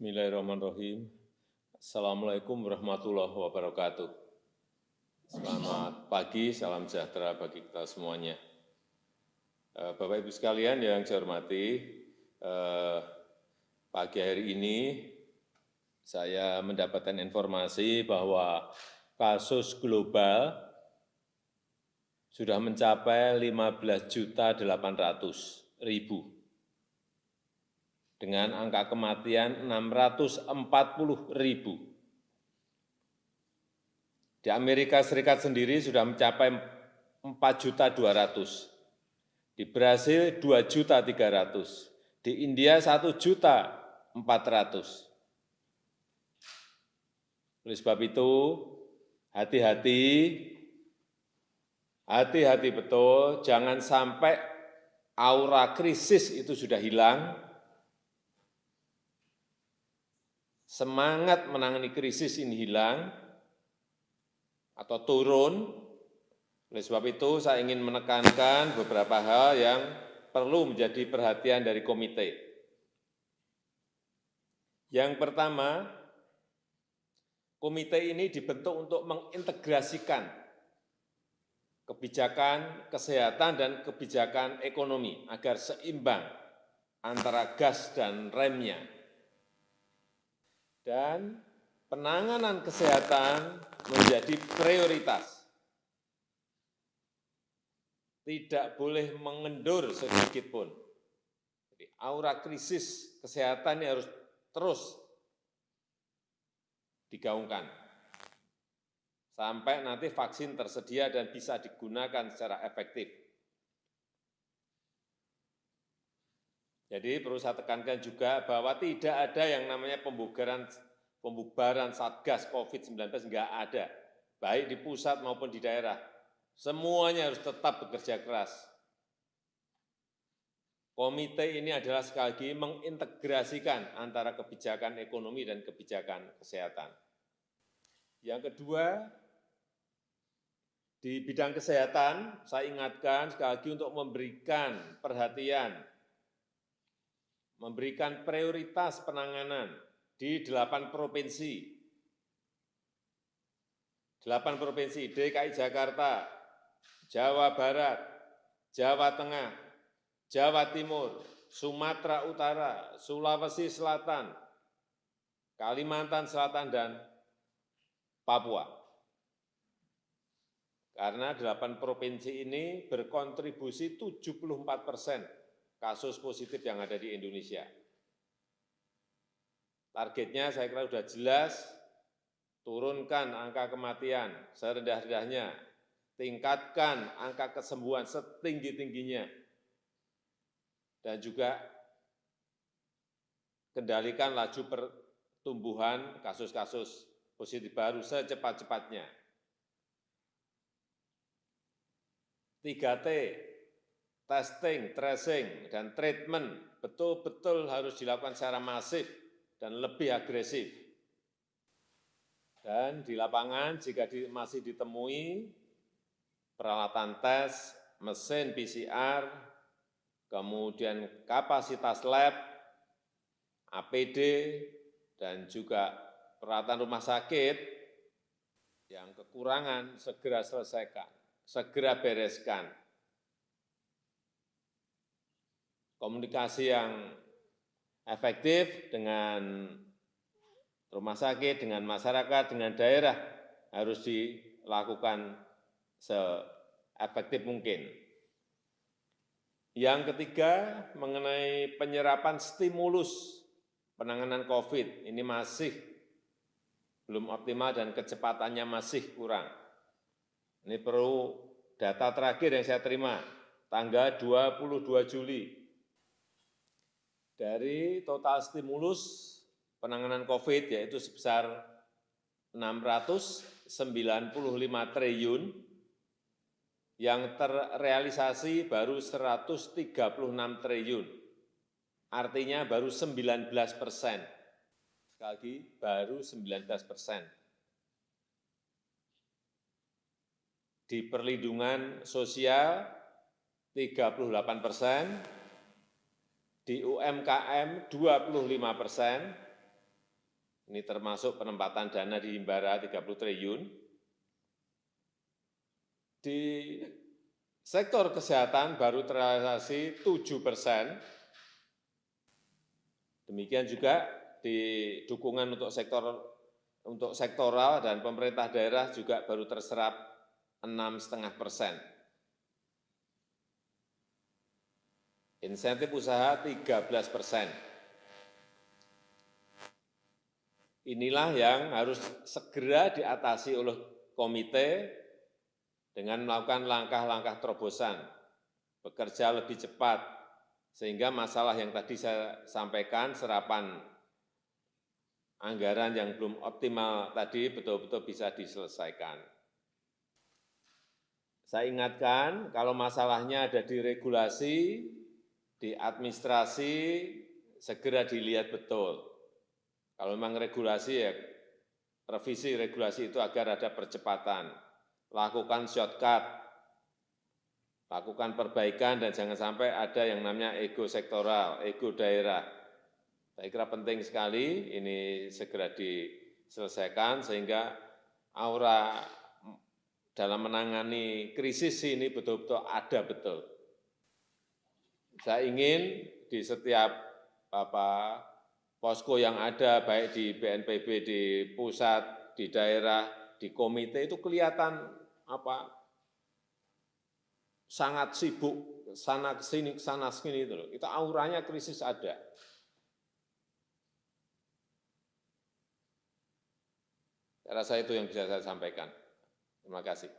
Bismillahirrahmanirrahim. Assalamualaikum warahmatullahi wabarakatuh. Selamat pagi, salam sejahtera bagi kita semuanya. Bapak Ibu sekalian yang saya hormati, pagi hari ini saya mendapatkan informasi bahwa kasus global sudah mencapai 15.800.000 dengan angka kematian 640.000. Di Amerika Serikat sendiri sudah mencapai 4.200.000. Di Brasil 2.300.000. Di India 1.400.000. Oleh sebab itu, hati-hati betul, jangan sampai aura krisis itu sudah hilang, semangat menangani krisis ini hilang atau turun. Oleh sebab itu, saya ingin menekankan beberapa hal yang perlu menjadi perhatian dari komite. Yang pertama, komite ini dibentuk untuk mengintegrasikan kebijakan kesehatan dan kebijakan ekonomi agar seimbang antara gas dan remnya. Dan penanganan kesehatan menjadi prioritas. Tidak boleh mengendur sedikit pun. Jadi aura krisis kesehatan ini harus terus digaungkan. Sampai nanti vaksin tersedia dan bisa digunakan secara efektif. Jadi perlu saya tekankan juga bahwa tidak ada yang namanya pembubaran Satgas COVID-19, enggak ada. Baik di pusat maupun di daerah. Semuanya harus tetap bekerja keras. Komite ini adalah sekali lagi mengintegrasikan antara kebijakan ekonomi dan kebijakan kesehatan. Yang kedua, di bidang kesehatan, saya ingatkan sekali lagi untuk memberikan perhatian, memberikan prioritas penanganan di 8 provinsi. 8 provinsi, DKI Jakarta, Jawa Barat, Jawa Tengah, Jawa Timur, Sumatera Utara, Sulawesi Selatan, Kalimantan Selatan, dan Papua. Karena 8 provinsi ini berkontribusi 74% kasus positif yang ada di Indonesia. Targetnya saya kira sudah jelas, turunkan angka kematian serendah-rendahnya, tingkatkan angka kesembuhan setinggi-tingginya, dan juga kendalikan laju pertumbuhan kasus-kasus positif baru secepat-cepatnya. 3T, testing, tracing, dan treatment betul-betul harus dilakukan secara masif dan lebih agresif. Dan di lapangan jika masih ditemui peralatan tes, mesin PCR, kemudian kapasitas lab, APD, dan juga peralatan rumah sakit yang kekurangan segera selesaikan, segera bereskan. Komunikasi yang efektif dengan rumah sakit, dengan masyarakat, dengan daerah harus dilakukan seefektif mungkin. Yang ketiga, mengenai penyerapan stimulus penanganan COVID, ini masih belum optimal dan kecepatannya masih kurang. Ini perlu data terakhir yang saya terima, tanggal 22 Juli. Dari total stimulus penanganan COVID, yaitu sebesar 695 triliun, yang terrealisasi baru 136 triliun, artinya baru 19%. Sekali lagi, baru 19%. Di perlindungan sosial 38%, di UMKM 25%, Ini termasuk penempatan dana di Himbara 30 triliun. Di sektor kesehatan baru terrealisasi 7%. Demikian juga di dukungan untuk sektoral dan pemerintah daerah juga baru terserap 6,5%. Insentif usaha 13%. Inilah yang harus segera diatasi oleh komite dengan melakukan langkah-langkah terobosan, bekerja lebih cepat, sehingga masalah yang tadi saya sampaikan, serapan anggaran yang belum optimal tadi betul-betul bisa diselesaikan. Saya ingatkan, kalau masalahnya ada di regulasi, di administrasi, segera dilihat betul. Kalau memang regulasi, ya revisi regulasi itu agar ada percepatan. Lakukan shortcut, lakukan perbaikan, dan jangan sampai ada yang namanya ego sektoral, ego daerah. Saya kira penting sekali ini segera diselesaikan sehingga aura dalam menangani krisis ini betul-betul ada betul. Saya ingin di setiap posko yang ada, baik di BNPB, di pusat, di daerah, di komite, itu kelihatan sangat sibuk, sana sini itu loh. Itu auranya krisis ada. Saya rasa itu yang bisa saya sampaikan. Terima kasih.